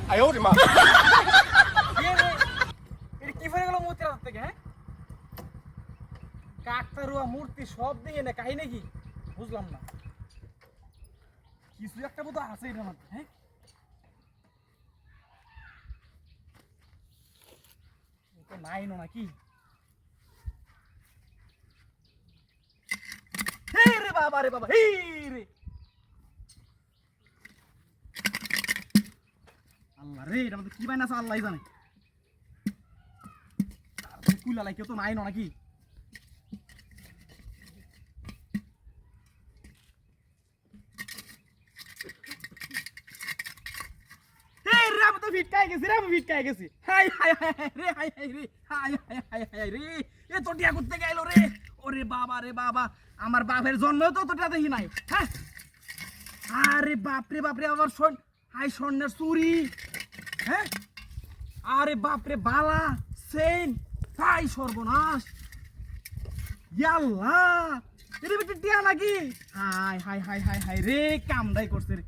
哎呦我的妈！ এটা কি ফেলে গেল মূর্তির হাত থেকে? হ্যাঁ, কাকতারুয়া মূর্তি সব দিয়ে না কাহিনী কি বুঝলাম না। কিছু একটা বোধ আছে এটার মধ্যে। হ্যাঁ, এটা নাই নাকি? হে রে বাবা রে বাবা, হে রে আল্লাহ রে, এটা মধ্যে কি বাইনা আছে আল্লাহই জানে। কুলা লাই কেউ তো নাই নাকি? আমি তো ভিটকাই গেছি রে, আমি ভিটকাই গেছি। হাই হাই হাই রে, হাই হাই রে, হাই হাই হাই হাই রে, এ তো টিয়া করতে গেল রে। ওরে বাবা রে বাবা, আমার বাপের জন্মেও তো টিয়া দেখি নাই। হ্যাঁ, আরে বাপরে বাপরে, আবার হাই স্বর্ণের চুরি। হ্যাঁ, আরে বাপরে বালা সেন, হাই সর্বনাশ। ইয়াল্লা, এর ভিতরে টিয়া নাকি? High high high high high রে, কামদাই করছে রে।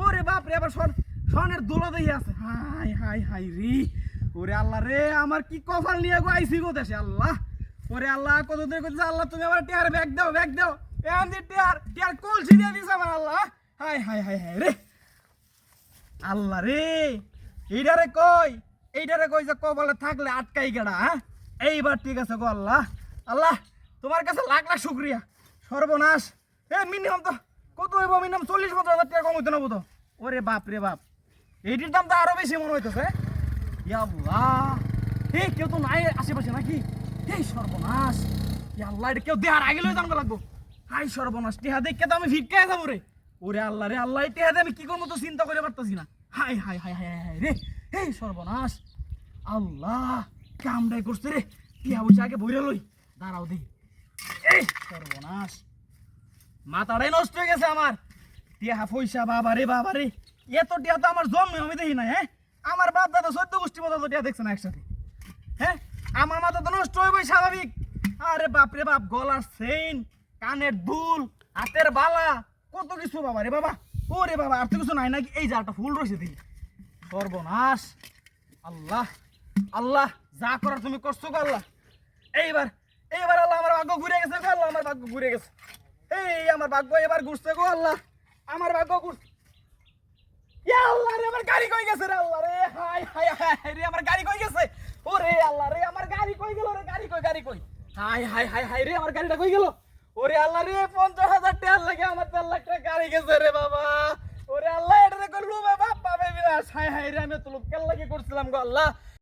ওরে বাপরে, আবার স্বর্ণের দোলা দেখি আছে। হাই হাই হাই রে, ওরে আল্লাহ রে, আমার কি কপাল নিয়ে গো আইছি গো দেশে। আল্লাহ, ওরে আল্লাহ, কত দেরি করছে আল্লাহ, তুমি আমার টিয়ার ব্যাগ দাও, ব্যাগ দাও। এখন টিয়ার কলসি দিয়ে দিছে আমার আল্লাহ। হাই হাই হাই হাই রে আল্লাহ রে, এইটারে কই যে কপালে থাকলে আটকাই গেড়া। হ্যাঁ, এইবার ঠিক আছে গো আল্লাহ। আল্লাহ, তোমার কাছে লাখ লাখ শুক্রিয়া। সর্বনাশ, মিনিমাম তো কত হইব? মিনিমাম 40-50 টাকা কম হইতো না বোধ। ওরে বাপ রে বাপ, এইটির দাম তো আরো বেশি মনে হইতেছে। কেউ তো নাই আশেপাশে নাকি? এই সর্বনাশ, আল্লাহ, এটা কেউ দেহার আগে লয়ে জানতে লাগবো। হাই সর্বনাশ, টেহা দেখে তো আমি ভিক্ষায় যাবো রে। ওরে আল্লাহ রে আল্লাহ, টেহা দিয়ে আমি কি করবো তো চিন্তা করে পারতাছি না। High high high high high রে, এই সর্বনাশ। আল্লাহ, কামড়াই করছে রে। টিয়া বসে আগে বইরে লই, দাঁড়াও দেখি। এই সর্বনাশ, মাথাটাই নষ্ট হয়ে গেছে আমার। টিয়া পয়সা বাবা রে, এত টিয়া তো আমার জন্মে আমি দেখি না। হ্যাঁ, আমার বাপ দাদা 14 গোষ্ঠী মতো টিয়া দেখছে না একসাথে। হ্যাঁ, আমার মাথা তো নষ্ট হইবই স্বাভাবিক। আরে বাপ রে বাপ, গলার চেইন, কানের দুল, হাতের বালা, কত কিছু বাবা রে বাবা। ওরে বাবা, আর তো কিছু নাই নাকি? এই যে একটা ফুল রয়েছে দেখি। সর্বনাশ, আল্লাহ আল্লাহ, যা করার তুমি করছো গো আল্লাহ। এইবার আল্লাহ, আমার ভাগ্য ঘুরে গেছে গো আল্লাহ, আমার ভাগ্য ঘুরে গেছে। এই আমার ভাগ্য এবার ঘুরছে গো আল্লাহ, আমার ভাগ্য ঘুরছে। আল্লাহ রে, আমার গাড়ি কই গেছে রে আল্লাহ রে, হাই হাই হাই রে, আমার গাড়ি কই গেছে। ওরে আল্লাহ রে, আমার গাড়ি কই গেল রে, গাড়ি কই? হাই হাই হাই হাই রে, আমার গাড়িটা কই গেল? ওরে আল্লাহ রে, 50,000 টাকা লাগে আমার 4 লাখ টাকা গাড়ি গেছে রে বাবা। ওরে আল্লাহ, এটা করলু বাবা পাবে বিনাশ। হাই হাই রে, আমি তো লোক কেন লাগে করছিলাম গো আল্লাহ।